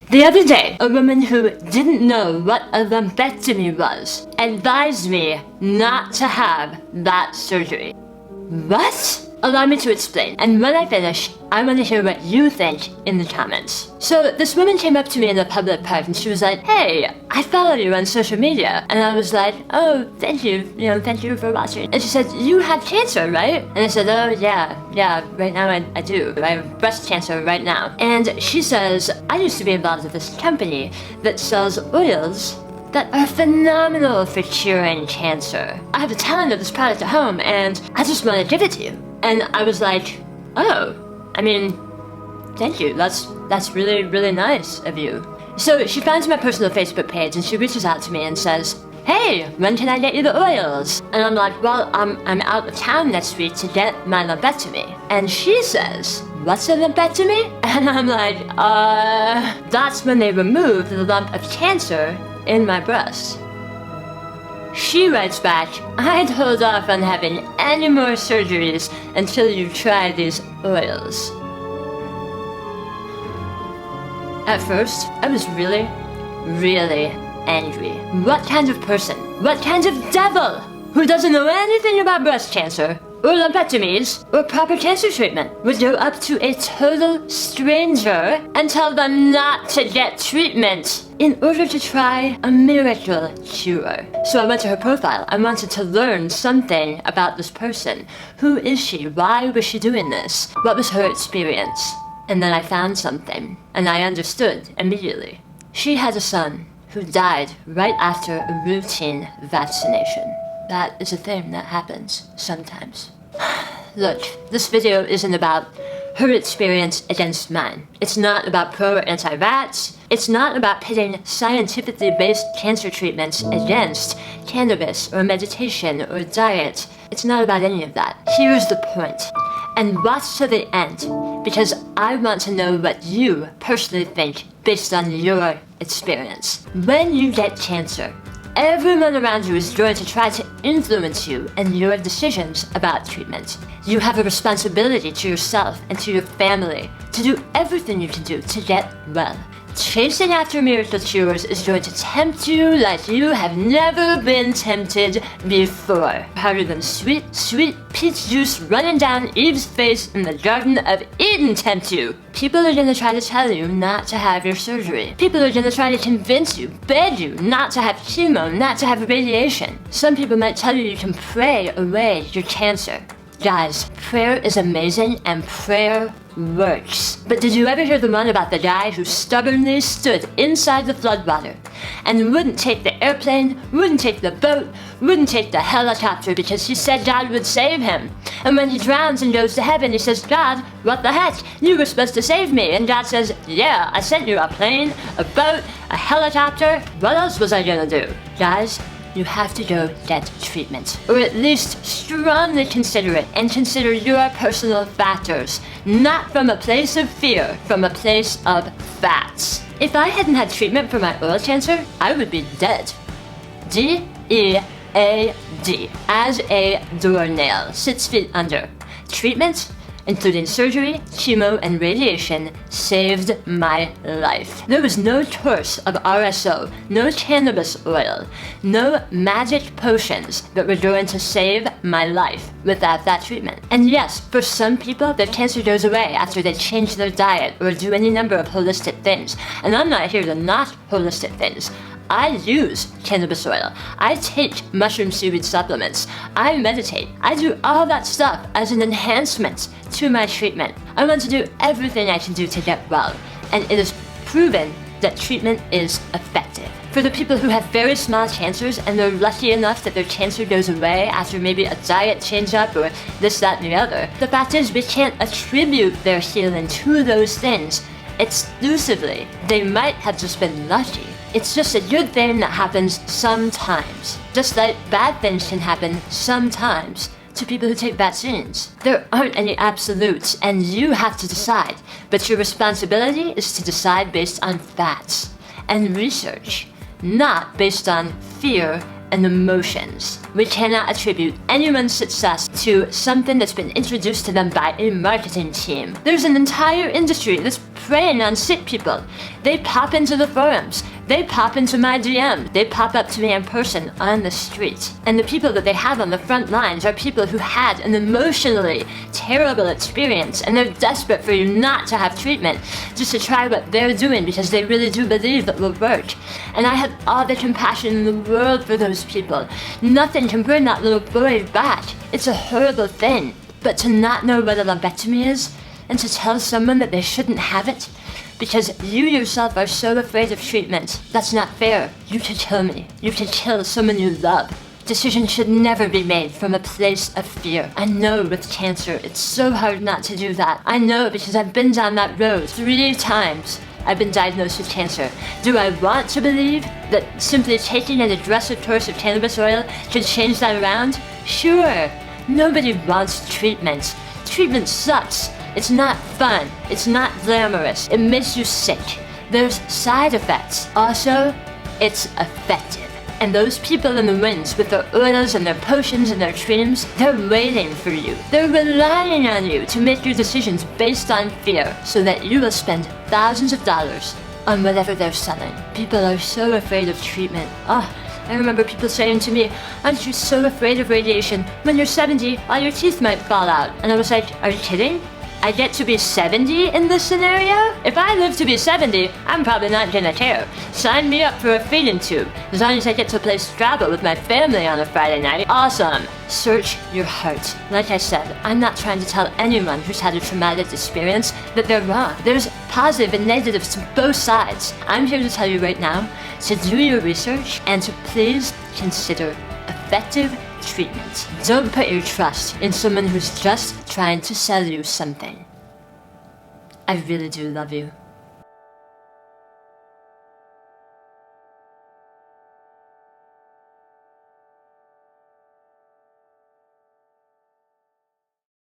The other day, a woman who didn't know what a lumpectomy was advised me not to have that surgery. What? Allow me to explain, and when I finish, I want to hear what you think in the comments. So this woman came up to me in the public park and she was like, "Hey, I follow you on social media." And I was like, "Oh, thank you, thank you for watching." And she said, "You have cancer, right?" And I said, "Oh, yeah, right now I do. I have breast cancer right now." And she says, "I used to be involved with this company that sells oils that are phenomenal for curing cancer. I have a ton of this product at home and I just want to give it to you." And I was like, "Oh, I mean, thank you. That's really, really nice of you." So she finds my personal Facebook page and she reaches out to me and says, "Hey, when can I get you the oils?" And I'm like, "Well, I'm out of town next week to get my lumpectomy." And she says, "What's a lumpectomy?" And I'm like, that's when they remove the lump of cancer in my breast." She writes back, "I'd hold off on having any more surgeries until you try these oils." At first, I was really, really angry. What kind of person, what kind of devil who doesn't know anything about breast cancer or lumpectomies or proper cancer treatment would go up to a total stranger and tell them not to get treatment in order to try a miracle cure? So I went to her profile. I wanted to learn something about this person. Who is she? Why was she doing this? What was her experience? And then I found something, and I understood immediately. She had a son who died right after a routine vaccination. That is a thing that happens sometimes. Look, this video isn't about her experience against mine. It's not about pro or anti-vax. It's not about pitting scientifically based cancer treatments against cannabis or meditation or diet. It's not about any of that. Here's the point. And watch to the end, because I want to know what you personally think based on your experience. When you get cancer, everyone around you is going to try to influence you and your decisions about treatment. You have a responsibility to yourself and to your family to do everything you can do to get well. Chasing after miracle cures is going to tempt you like you have never been tempted before. Harder than sweet, sweet peach juice running down Eve's face in the Garden of Eden tempt you. People are going to try to tell you not to have your surgery. People are going to try to convince you, beg you not to have chemo, not to have radiation. Some people might tell you you can pray away your cancer. Guys, prayer is amazing and prayer works. But did you ever hear the one about the guy who stubbornly stood inside the floodwater and wouldn't take the airplane, wouldn't take the boat, wouldn't take the helicopter because he said God would save him? And when he drowns and goes to heaven, he says, "God, what the heck? You were supposed to save me." And God says, "Yeah, I sent you a plane, a boat, a helicopter. What else was I gonna do?" Guys, you have to go get treatment, or at least strongly consider it and consider your personal factors, not from a place of fear, from a place of facts. If I hadn't had treatment for my oil cancer, I would be dead. DEAD, as a doornail, 6 feet under. Treatment, including surgery, chemo, and radiation, saved my life. There was no course of RSO, no cannabis oil, no magic potions that were going to save my life without that treatment. And yes, for some people, their cancer goes away after they change their diet or do any number of holistic things. And I'm not here to knock holistic things. I use cannabis oil. I take mushroom seaweed supplements. I meditate. I do all that stuff as an enhancement to my treatment. I want to do everything I can do to get well. And it is proven that treatment is effective. For the people who have very small cancers and they're lucky enough that their cancer goes away after maybe a diet change up or this, that, and the other, the fact is we can't attribute their healing to those things exclusively. They might have just been lucky. It's just a good thing that happens sometimes. Just like bad things can happen sometimes to people who take vaccines. There aren't any absolutes, and you have to decide. But your responsibility is to decide based on facts and research, not based on fear and emotions. We cannot attribute anyone's success to something that's been introduced to them by a marketing team. There's an entire industry that's preying on sick people. They pop into the forums. They pop into my DM. They pop up to me in person on the street. And the people that they have on the front lines are people who had an emotionally terrible experience, and they're desperate for you not to have treatment, just to try what they're doing because they really do believe it will work. And I have all the compassion in the world for those people. Nothing can bring that little boy back. It's a horrible thing. But to not know what a lumpectomy is, and to tell someone that they shouldn't have it, because you yourself are so afraid of treatment, that's not fair. You could kill me. You could kill someone you love. Decisions should never be made from a place of fear. I know with cancer, it's so hard not to do that. I know because I've been down that road 3 times. I've been diagnosed with cancer. Do I want to believe that simply taking an aggressive course of cannabis oil could change that around? Sure. Nobody wants treatment. Treatment sucks. It's not fun. It's not glamorous. It makes you sick. There's side effects. Also, it's effective. And those people in the wings with their oils and their potions and their creams, they're waiting for you. They're relying on you to make your decisions based on fear so that you will spend thousands of dollars on whatever they're selling. People are so afraid of treatment. I remember people saying to me, aren't you so afraid of radiation? When you're 70, all your teeth might fall out. And I was like, are you kidding? I get to be 70 in this scenario? If I live to be 70, I'm probably not gonna care. Sign me up for a feeding tube. As long as I get to play Scrabble with my family on a Friday night. Awesome. Search your heart. Like I said, I'm not trying to tell anyone who's had a traumatic experience that they're wrong. There's positive and negatives to both sides. I'm here to tell you right now to do your research and to please consider effective treatment. Don't put your trust in someone who's just trying to sell you something. I really do love you.